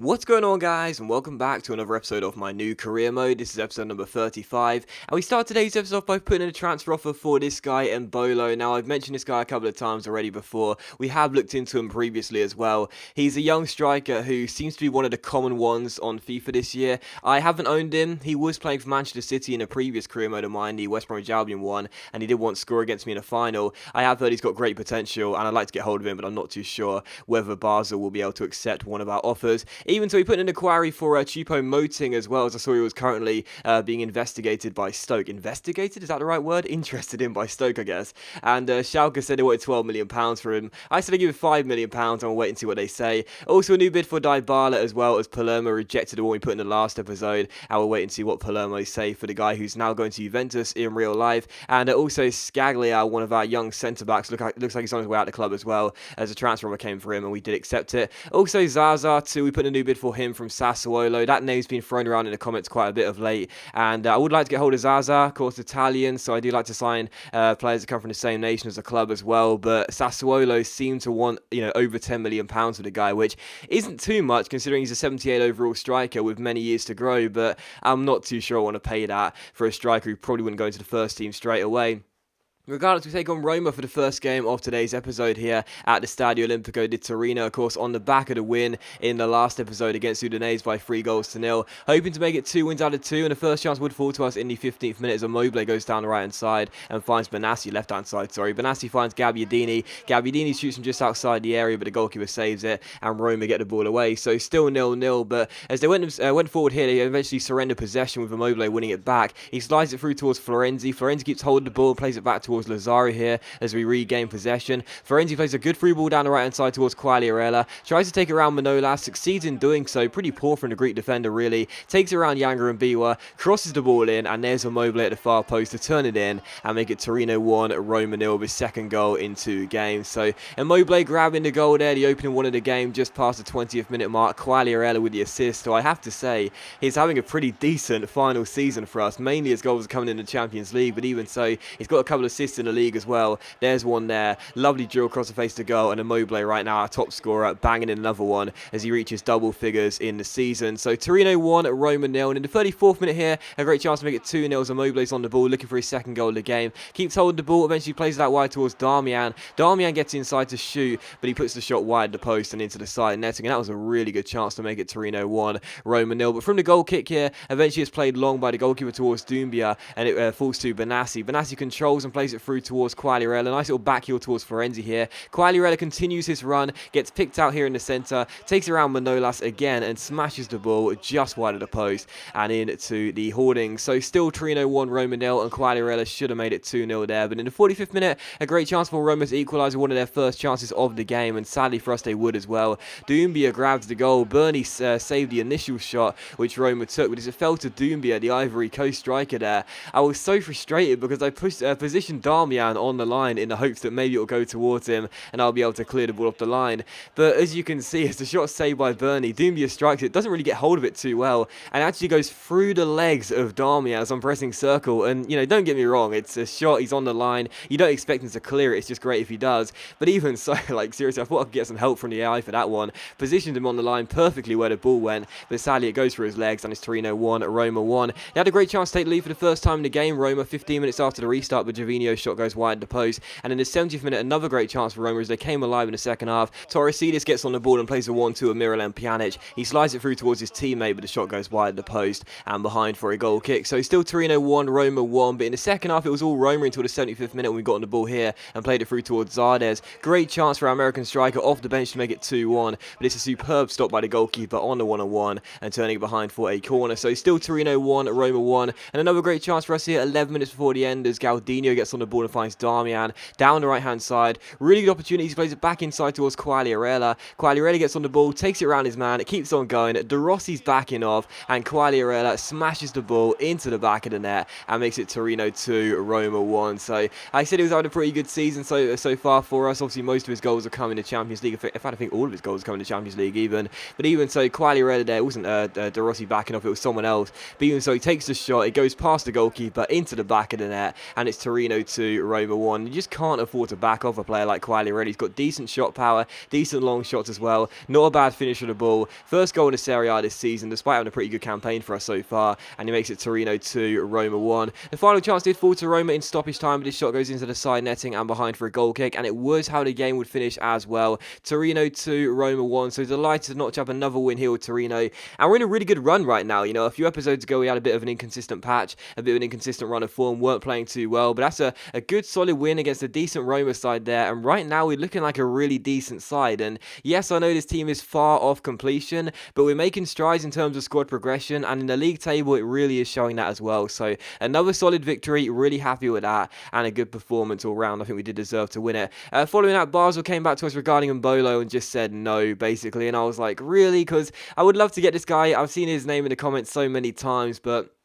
What's going on, guys, and welcome back to another episode of my new career mode. This is episode number 35, and we start today's episode off by putting in a transfer offer for this guy, Mbolo. Now, I've mentioned this guy a couple of times already before. We have looked into him previously as well. He's a young striker who seems to be one of the common ones on FIFA this year. I haven't owned him. He was playing for Manchester City in a previous career mode of mine, the West Bromwich Albion one, and he did once score against me in a final. I have heard he's got great potential, and I'd like to get hold of him, but I'm not too sure whether Basel will be able to accept one of our offers. Even so, we put in an inquiry for Choupo-Moting as well, as I saw he was currently being investigated by Stoke. Investigated? Is that the right word? Interested in by Stoke, I guess. And Schalke said they wanted £12 million for him. I said I'd give him £5 million, and we'll wait and see what they say. Also, a new bid for Dybala as well, as Palermo rejected the one we put in the last episode. And we'll wait and see what Palermo say for the guy who's now going to Juventus in real life. And also Scaglia, one of our young centre-backs, looks like he's on his way out of the club as well, as a transfer offer came for him, and we did accept it. Also, Zaza too, we put a new bid for him from Sassuolo. That name's been thrown around in the comments quite a bit of late, and I would like to get hold of Zaza, of course Italian, so I do like to sign players that come from the same nation as the club as well, but Sassuolo seem to want, over £10 million for the guy, which isn't too much considering he's a 78 overall striker with many years to grow, but I'm not too sure I want to pay that for a striker who probably wouldn't go into the first team straight away. Regardless, we take on Roma for the first game of today's episode here at the Stadio Olimpico di Torino, of course, on the back of the win in the last episode against Udinese by 3-0. Hoping to make it 2 wins out of 2, and the first chance would fall to us in the 15th minute as Immobile goes down the right-hand side and finds left-hand side. Benassi finds Gabbiadini. Gabbiadini shoots from just outside the area, but the goalkeeper saves it, and Roma get the ball away. So still 0-0, but as they went forward here, they eventually surrender possession with Immobile winning it back. He slides it through towards Florenzi. Florenzi keeps holding the ball and plays it back towards Lazaro here as we regain possession. Florenzi plays a good through ball down the right hand side towards Quagliarella, tries to take it around Manolas, succeeds in doing so, pretty poor from the Greek defender really, takes it around Younger and Biwa, crosses the ball in, and there's Immobile at the far post to turn it in and make it Torino 1, Roma 0 with his second goal in 2 games. So Immobile grabbing the goal there, the opening one of the game just past the 20th minute mark, Quagliarella with the assist, so I have to say he's having a pretty decent final season for us, mainly his goals are coming in the Champions League, but even so he's got a couple of assists in the league as well. There's one there, lovely drill across the face to goal, and Immobile right now our top scorer banging in another one as he reaches double figures in the season. So Torino 1, Roma 0, and in the 34th minute here a great chance to make it 2-0 as Immobile's on the ball looking for his second goal of the game, keeps holding the ball, eventually plays it out wide towards Darmian. Darmian gets inside to shoot, but he puts the shot wide the post and into the side netting, and that was a really good chance to make it Torino 1, Roma 0. But from the goal kick here, eventually it's played long by the goalkeeper towards Doumbia, and it falls to Benassi. Benassi controls and plays it through towards Quagliarella. Nice little back heel towards Florenzi here. Quagliarella continues his run, gets picked out here in the centre, takes it around Manolas again and smashes the ball just wide of the post and into the hoardings. So still Torino 1, Roma 0, and Quagliarella should have made it 2-0 there. But in the 45th minute, a great chance for Roma to equalise, one of their first chances of the game, and sadly for us they would as well. Doumbia grabs the goal. Bernie saved the initial shot which Roma took, but as it fell to Doumbia, the Ivory Coast striker there, I was so frustrated because I positioned Darmian on the line in the hopes that maybe it'll go towards him and I'll be able to clear the ball off the line. But as you can see, as the shot saved by Bernie, Doumbia strikes it, doesn't really get hold of it too well, and actually goes through the legs of Darmian as I'm pressing circle. And don't get me wrong, it's a shot, he's on the line, you don't expect him to clear it, it's just great if he does. But even so, seriously, I thought I could get some help from the AI for that one. Positioned him on the line perfectly where the ball went, but sadly it goes through his legs and it's Torino 1, Roma 1. They had a great chance to take the lead for the first time in the game, Roma, 15 minutes after the restart, but Gervinho's shot goes wide at the post, and in the 70th minute another great chance for Roma as they came alive in the second half. Torresidis gets on the ball and plays a 1-2 with Miralem Pjanic. He slides it through towards his teammate, but the shot goes wide at the post and behind for a goal kick. So still Torino 1, Roma 1, but in the second half it was all Roma until the 75th minute when we got on the ball here and played it through towards Zardes. Great chance for our American striker off the bench to make it 2-1, but it's a superb stop by the goalkeeper on the 1-on-1 and turning it behind for a corner. So still Torino 1, Roma 1, and another great chance for us here 11 minutes before the end as Galdino gets on the ball and finds Darmian down the right hand side. Really good opportunity, he plays it back inside towards Quagliarella. Quagliarella gets on the ball, takes it around his man, it keeps on going, De Rossi's backing off, and Quagliarella smashes the ball into the back of the net and makes it Torino 2, Roma 1. So I said he was having a pretty good season so far for us. Obviously most of his goals are coming in the Champions League. In fact, I think all of his goals are coming in the Champions League even. But even so, Quagliarella there, it wasn't De Rossi backing off, it was someone else. But even so, he takes the shot, it goes past the goalkeeper into the back of the net, and it's Torino to Roma 1. You just can't afford to back off a player like Quagliarella. He's got decent shot power, decent long shots as well. Not a bad finish of the ball. First goal in the Serie A this season, despite having a pretty good campaign for us so far. And he makes it Torino 2, Roma 1. The final chance did fall to Roma in stoppage time, but this shot goes into the side netting and behind for a goal kick. And it was how the game would finish as well. Torino 2, Roma 1. So delighted to notch up another win here with Torino. And we're in a really good run right now. You know, a few episodes ago we had a bit of an inconsistent patch, a bit of an inconsistent run of form, weren't playing too well. But that's a good solid win against a decent Roma side there. And right now we're looking like a really decent side. And yes, I know this team is far off completion, but we're making strides in terms of squad progression. And in the league table, it really is showing that as well. So another solid victory, really happy with that. And a good performance all round. I think we did deserve to win it. Following that, Basel came back to us regarding Mbolo and just said no, basically. And I was like, really? Because I would love to get this guy. I've seen his name in the comments so many times, but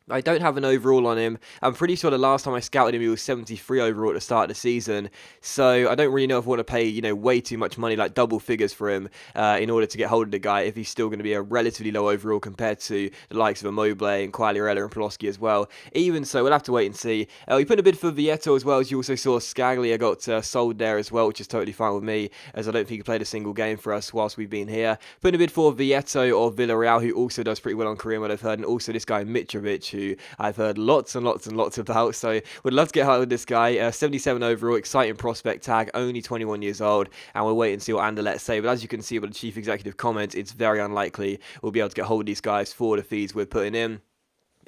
I don't have an overall on him. I'm pretty sure the last time I scouted him, he was 73 overall at the start of the season. So I don't really know if I want to pay, you know, way too much money, like double figures for him, in order to get hold of the guy, if he's still going to be a relatively low overall compared to the likes of Immobile and Quagliarella and Pulosky as well. Even so, we'll have to wait and see. We put a bid for Vieto as well, as you also saw Scaglia got sold there as well, which is totally fine with me, as I don't think he played a single game for us whilst we've been here. Putting a bid for Vieto of Villarreal, who also does pretty well on Career Mode, I've heard, and also this guy Mitrovic, who I've heard lots and lots and lots about, so would love to get hold of this guy. 77 overall, exciting prospect tag, only 21 years old, and we'll wait and see what Anderlecht say. But as you can see by the chief executive comments, it's very unlikely we'll be able to get hold of these guys for the fees we're putting in.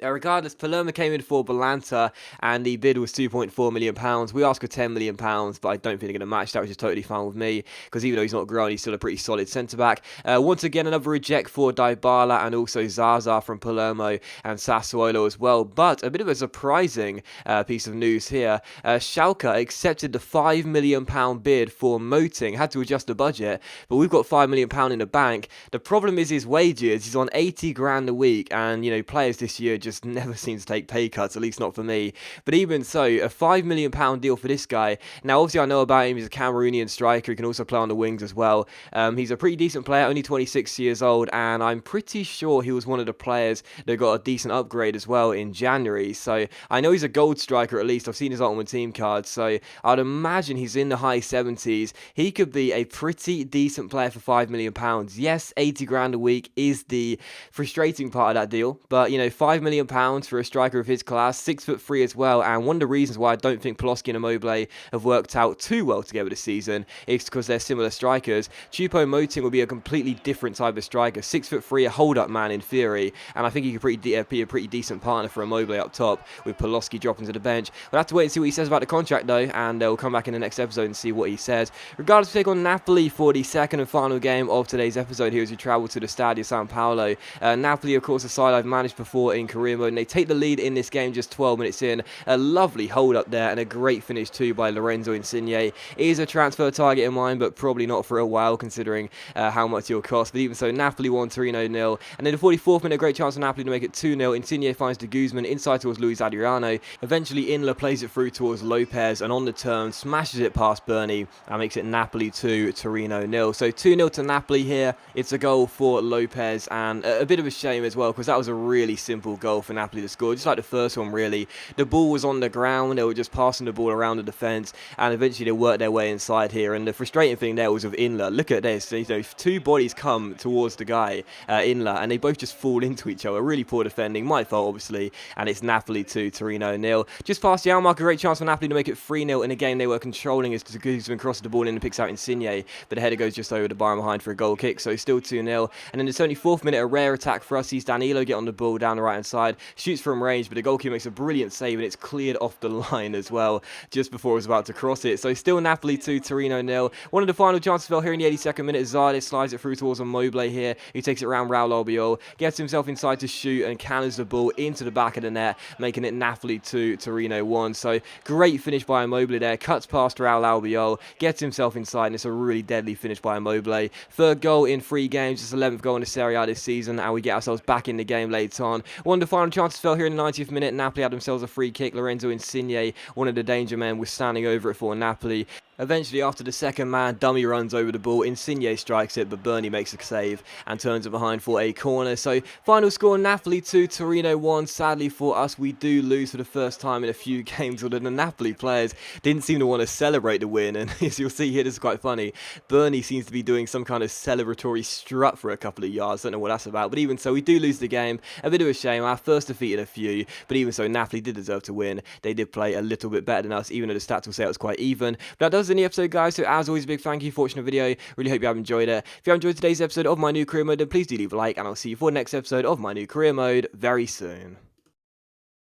Regardless, Palermo came in for Bolanta, and the bid was £2.4 million. We asked for £10 million, but I don't think they're going to match that, which is totally fine with me, because even though he's not grown, he's still a pretty solid centre-back. Once again, another reject for Dybala and also Zaza from Palermo and Sassuolo as well. But a bit of a surprising piece of news here. Schalke accepted the £5 million bid for Moting. Had to adjust the budget, but we've got £5 million in the bank. The problem is his wages. He's on 80 grand a week, and, you know, players this year just never seem to take pay cuts, at least not for me. But even so, a £5 million deal for this guy. Now, obviously, I know about him. He's a Cameroonian striker. He can also play on the wings as well. He's a pretty decent player, only 26 years old, and I'm pretty sure he was one of the players that got a decent upgrade as well in January. So I know he's a gold striker, at least. I've seen his Ultimate Team card, so I'd imagine he's in the high 70s. He could be a pretty decent player for £5 million. Yes, 80 grand a week is the frustrating part of that deal, but, you know, £5 million for a striker of his class, 6'3" as well. And one of the reasons why I don't think Pulosky and Immobile have worked out too well together this season is because they're similar strikers. Choupo-Moting will be a completely different type of striker, 6'3", a hold-up man in theory, and I think he could be a pretty decent partner for Immobile up top, with Pulosky dropping to the bench. We'll have to wait and see what he says about the contract though, and we'll come back in the next episode and see what he says. Regardless, we take on Napoli for the second and final game of today's episode here as we travel to the Stadio San Paolo. Napoli, of course, a side I've managed before in career mode, and they take the lead in this game just 12 minutes in. A lovely hold up there and a great finish too by Lorenzo Insigne. He is a transfer target in mind, but probably not for a while considering how much he'll cost. But even so, Napoli 1, Torino 0. And in the 44th minute, a great chance for Napoli to make it 2-0. Insigne finds De Guzman inside towards Luis Adriano. Eventually, Inler plays it through towards Lopez, and on the turn, smashes it past Bernie and makes it Napoli 2, Torino 0. So 2-0 to Napoli here. It's a goal for Lopez, and a bit of a shame as well, because that was a really simple goal for Napoli to score, just like the first one really. The ball was on the ground, they were just passing the ball around the defence, and eventually they worked their way inside here. And the frustrating thing there was with Inler. Look at this, you know, two bodies come towards the guy, Inler, and they both just fall into each other. Really poor defending, my fault obviously, and it's Napoli 2, Torino 0. Just past the hour mark, a great chance for Napoli to make it 3-0 in a game they were controlling as De Guzman crosses the ball in and picks out Insigne, but the header goes just over the bar behind for a goal kick, so still 2-0. And in the 74th minute, a rare attack for us, sees Danilo get on the ball down the right hand side, shoots from range, but the goalkeeper makes a brilliant save and it's cleared off the line as well just before it was about to cross it. So still Napoli 2, Torino 0. One of the final chances fell here in the 82nd minute. Zardes slides it through towards Immobile here, who takes it around Raul Albiol, gets himself inside to shoot and cannons the ball into the back of the net, making it Napoli 2, Torino 1. So great finish by Immobile there, cuts past Raul Albiol, gets himself inside, and it's a really deadly finish by Immobile. Third goal in 3 games, just 11th goal in the Serie A this season, and we get ourselves back in the game later on. One of the final chances fell here in the 90th minute. Napoli had themselves a free kick. Lorenzo Insigne, one of the danger men, was standing over it for Napoli. Eventually, after the second man, dummy runs over the ball, Insigne strikes it, but Bernie makes a save and turns it behind for a corner. So, final score, Napoli 2, Torino 1. Sadly for us, we do lose for the first time in a few games, although the Napoli players didn't seem to want to celebrate the win, and as you'll see here, this is quite funny. Bernie seems to be doing some kind of celebratory strut for a couple of yards, don't know what that's about, but even so, we do lose the game. A bit of a shame, our first defeat in a few, but even so, Napoli did deserve to win. They did play a little bit better than us, even though the stats will say it was quite even. But that does end the episode, guys, so as always, a big thank you for watching the video. Really hope you have enjoyed it. If you have enjoyed today's episode of my new career mode, then please do leave a like, and I'll see you for the next episode of my new career mode very soon.